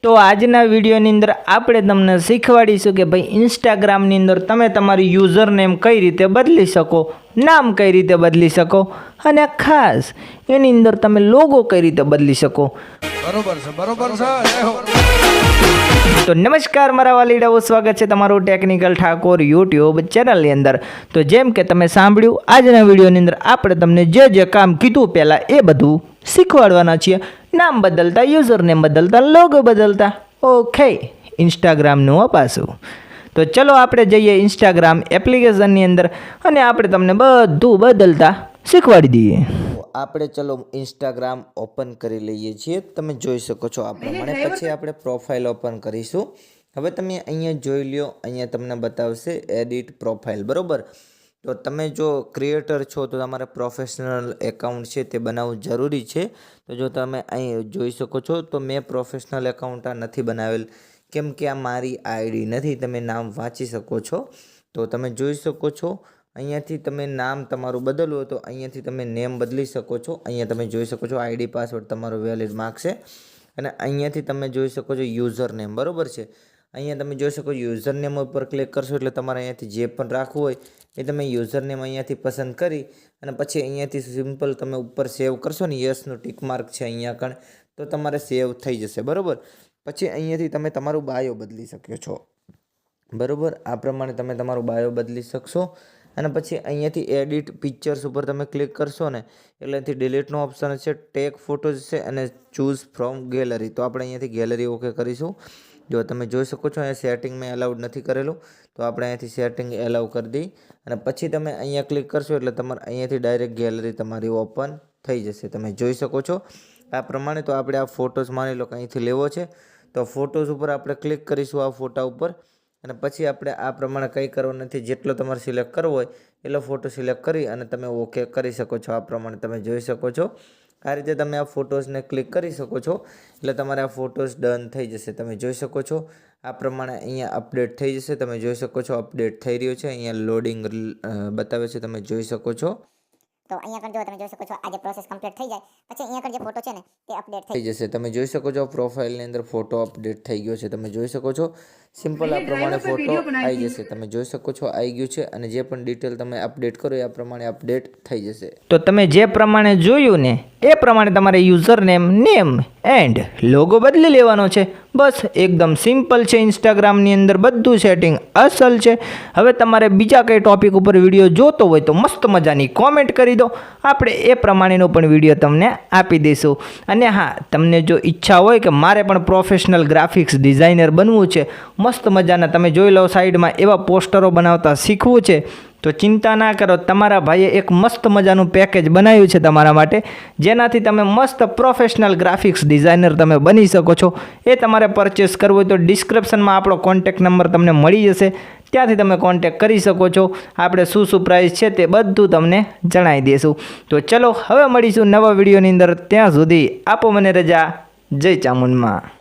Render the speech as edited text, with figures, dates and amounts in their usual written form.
તો આજના વિડીયોની અંદર આપણે તમને શીખવાડીશું કે ભાઈ ઇન્સ્ટાગ્રામની અંદર તમે તમારી યુઝર નેમ કઈ રીતે બદલી શકો, નામ કઈ રીતે બદલી શકો અને ખાસ એની અંદર તમે લોગો કઈ રીતે બદલી શકો. બરોબર છે. તો નમસ્કાર મારા વાલીડાઓ, સ્વાગત છે તમારું ટેકનિકલ ઠાકોર યુટ્યુબ ચેનલની અંદર. તો જેમ કે તમે સાંભળ્યું, આજના વિડીયોની અંદર આપણે તમને જે કામ કીધું પહેલાં એ બધું શીખવાડવાના છીએ. નામ બદલતા, યુઝર નેમ બદલતા, લોગો બદલતા. ઓકે, ઇન્સ્ટાગ્રામનું પાછું. તો ચલો આપણે જઈએ ઇન્સ્ટાગ્રામ એપ્લિકેશનની અંદર અને આપણે તમને બધું બદલતા શીખવાડી દઈએ. આપણે ચલો ઇન્સ્ટાગ્રામ ઓપન કરી લઈએ છીએ. તમે જોઈ શકો છો આ પ્રમાણે. પછી આપણે પ્રોફાઇલ ઓપન કરીશું. હવે તમે અહીંયા જોઈ લ્યો, અહીંયા તમને બતાવશે એડિટ પ્રોફાઇલ, બરાબર. તો તમે જો ક્રિએટર છો તો તમારે પ્રોફેશનલ એકાઉન્ટ છે તે બનાવવું જરૂરી છે. તો જો તમે અહીં જોઈ શકો છો તો મેં પ્રોફેશનલ એકાઉન્ટ આ નથી બનાવેલ, કેમ કે આ મારી આઈડી નથી. તમે નામ વાંચી શકો છો. તો તમે જોઈ શકો છો અહીંયાથી તમે નામ તમારું બદલવું હોય તો અહીંયાથી તમે નેમ બદલી શકો છો. અહીંયા તમે જોઈ શકો છો આઈડી પાસવર્ડ તમારો વેલિડ માગશે. અને અહીંયાથી તમે જોઈ શકો છો યુઝર નેમ, બરાબર છે. અહીંયા તમે જોઈ શકો યુઝર નેમ ઉપર ક્લિક કરશો એટલે તમારે અહીંયાથી જે પણ રાખવું હોય એ તમે યુઝર નેમ અહીંયાથી પસંદ કરી અને પછી અહીંયાથી સિમ્પલ તમે ઉપર સેવ કરશો ને, યસનું ટીક માર્ક છે અહીંયા કણ, તો તમારે સેવ થઈ જશે, બરાબર. પછી અહીંયાથી તમે તમારું બાયો બદલી શકો છો, બરાબર. આ પ્રમાણે તમે તમારું બાયો બદલી શકશો. અને પછી અહીંયાથી એડિટ પિક્ચર્સ ઉપર તમે ક્લિક કરશો ને એટલે અહીંથી ડિલીટનો ઓપ્શન છે, ટેક ફોટોઝ છે અને ચૂઝ ફ્રોમ ગેલેરી. તો આપણે અહીંયાથી ગેલેરી ઓકે કરીશું. જો તમે જોઈ શકો છો અહીંયા સેટિંગ મેં અલાઉડ નથી કરેલું, તો આપણે અહીંયાથી સેટિંગ એલાઉ કરી દઈ અને પછી તમે અહીંયા ક્લિક કરશો એટલે તમારે અહીંયાથી ડાયરેક્ટ ગેલેરી તમારી ઓપન થઈ જશે. તમે જોઈ શકો છો આ પ્રમાણે. તો આપણે આ ફોટોઝ માની લો કે અહીંથી લેવો છે તો ફોટોઝ ઉપર આપણે ક્લિક કરીશું, આ ફોટા ઉપર. અને પછી આપણે આ પ્રમાણે કંઈ કરવું નથી, જેટલો તમારે સિલેક્ટ કરવો હોય એટલો ફોટો સિલેક્ટ કરી અને તમે ઓકે કરી શકો છો. આ પ્રમાણે તમે જોઈ શકો છો. આ રીતે તમે આ ફોટોઝને ક્લિક કરી શકો છો એટલે તમારે આ ફોટોઝ ડન થઈ જશે. તમે જોઈ શકો છો આ પ્રમાણે અહીંયા અપડેટ થઈ જશે. તમે જોઈ શકો છો અપડેટ થઈ રહ્યો છે, અહીંયા લોડિંગ બતાવે છે, તમે જોઈ શકો છો. તો અહીંયા આગળ જો તમે જોઈ શકો છો આ જે પ્રોસેસ કમ્પ્લીટ થઈ જાય પછી અહીંયા આગળ જે ફોટો છે ને તે અપડેટ થઈ જશે. તમે જોઈ શકો છો પ્રોફાઇલની અંદર ફોટો અપડેટ થઈ ગયો છે. તમે જોઈ શકો છો સિમ્પલ આ પ્રમાણે ફોટો આવી જશે. તમે જોઈ શકો છો આવી ગયું છે અને જે પણ ડિટેલ તમે અપડેટ કરો એ આ પ્રમાણે અપડેટ થઈ જશે. તો તમે જે પ્રમાણે જોયું ને એ પ્રમાણે તમારે યુઝર નેમ એન્ડ લોગો બદલી લેવાનો છે. બસ એકદમ સિમ્પલ છે. ઇન્સ્ટાગ્રામની અંદર બધું સેટિંગ અસલ છે. હવે તમારે બીજા કંઈ ટોપિક ઉપર વિડીયો જોતો હોય તો મસ્ત મજાની કોમેન્ટ કરી દો, આપણે એ પ્રમાણેનો પણ વિડીયો તમને આપી દઈશું. અને હા, તમને જો ઈચ્છા હોય કે મારે પણ પ્રોફેશનલ ગ્રાફિક્સ ડિઝાઇનર બનવું છે, મસ્ત મજાના તમે જોઈ લો સાઈડમાં એવા પોસ્ટરો બનાવતા શીખવું છે, તો ચિંતા ના કરો. તમારા ભાઈએ એક મસ્ત મજાનું પેકેજ બનાવ્યું છે તમારા માટે, જેનાથી તમે મસ્ત પ્રોફેશનલ ગ્રાફિક્સ ડિઝાઇનર તમે બની શકો છો. એ તમારે પરચેસ કરવું હોય તો ડિસ્ક્રિપ્શનમાં આપણો કોન્ટેક્ટ નંબર તમને મળી જશે, ત્યાંથી તમે કોન્ટેક્ટ કરી શકો છો. આપણે શું પ્રાઇસ છે તે બધું તમને જણાવી દઈશું. તો ચલો હવે મળીશું નવા વિડીયોની અંદર. ત્યાં સુધી આપો મને રજા. જય ચામુંડમાં.